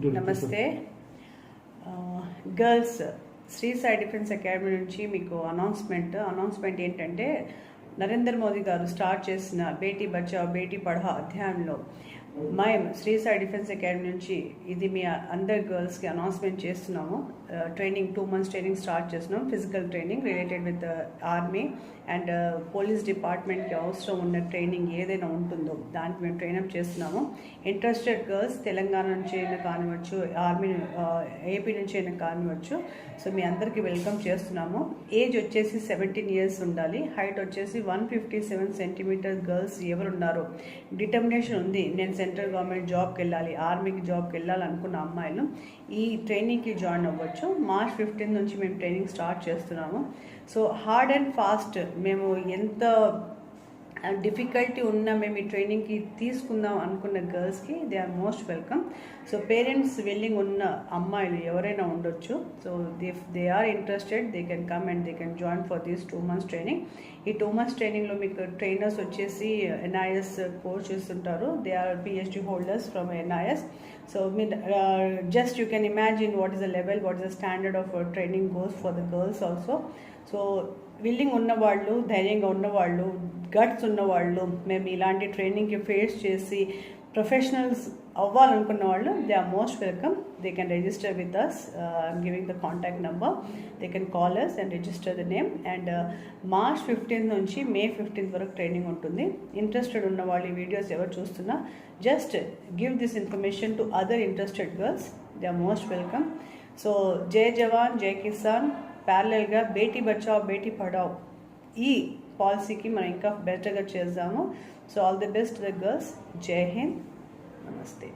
నమస్తే girls Shri Sai defence academy నుంచి మీకు అనౌన్స్మెంట్ ఏంటంటే నరేంద్ర మోదీ గారు స్టార్ట్ చేసిన బేటీ బచావ్ బేటీ పఢాओ అధ్యాయంలో మేము శ్రీ సాయి డిఫెన్స్ అకాడమీ నుంచి ఇది మీ అందరు గర్ల్స్కి అనౌన్స్మెంట్ చేస్తున్నాము. ట్రైనింగ్ 2 months ట్రైనింగ్ స్టార్ట్ చేస్తున్నాం. Physical training related with army and police డిపార్ట్మెంట్కి అవసరం ఉన్న ట్రైనింగ్ ఏదైనా ఉంటుందో దానికి మేము ట్రైనప్ చేస్తున్నాము. ఇంట్రెస్టెడ్ గర్ల్స్ తెలంగాణ నుంచి అయినా కానివ్వచ్చు, ఆర్మీ ఏపీ నుంచి అయినా కానివ్వచ్చు. సో మీ అందరికీ వెల్కమ్ చేస్తున్నాము. ఏజ్ వచ్చేసి 17 years ఉండాలి. హైట్ వచ్చేసి 157 centimeters గర్ల్స్ ఎవరు ఉన్నారో, డిటర్మినేషన్ ఉంది నేను సెంట్రల్ గవర్నమెంట్ జాబ్కి వెళ్ళాలి, ఆర్మీకి జాబ్కి వెళ్ళాలి అనుకున్న అమ్మాయిలు ఈ ట్రైనింగ్కి జాయిన్ అవ్వచ్చు. March 15 నుంచి మేము ట్రైనింగ్ స్టార్ట్ చేస్తున్నాము. సో హార్డ్ అండ్ ఫాస్ట్ మేము ఎంత డిఫికల్టీ ఉన్నా మేము ఈ ట్రైనింగ్కి తీసుకుందాం అనుకున్న గర్ల్స్కి they are most welcome. So parents willing ఉన్న అమ్మాయిలు ఎవరైనా ఉండొచ్చు. So they are interested they can come and they can join for this 2 months training. ఈ 2 months ట్రైనింగ్లో మీకు ట్రైనర్స్ వచ్చేసి NIS కోచెస్ ఉంటారు. They are PhD holders from NIS. So just you can imagine what is the level, what is the standard of training goes for the girls also. So willing ఉన్నవాళ్ళు, ధైర్యంగా ఉన్నవాళ్ళు, guts ఉన్నవాళ్ళు, మేము ఇలాంటి ట్రైనింగ్కి face చేసి professionals అవ్వాలనుకున్న వాళ్ళు they are most welcome. They can register with us. I'm giving the contact number. They can call us and register the name. And March 15 నుంచి May 15 వరకు ట్రైనింగ్ ఉంటుంది. ఇంట్రెస్టెడ్ ఉన్న వాళ్ళు ఈ వీడియోస్ ఎవరు చూస్తున్నా just give this information to other interested girls. They are most welcome. So జై జవాన్ జై కిసాన్ ప్యారలల్గా బేటీ బచావ్ బేటీ పఢాओ ఈ పాలసీకి మనం ఇంకా బెటర్గా చేద్దాము. So all the best the girls. జై హింద్. నమస్తే.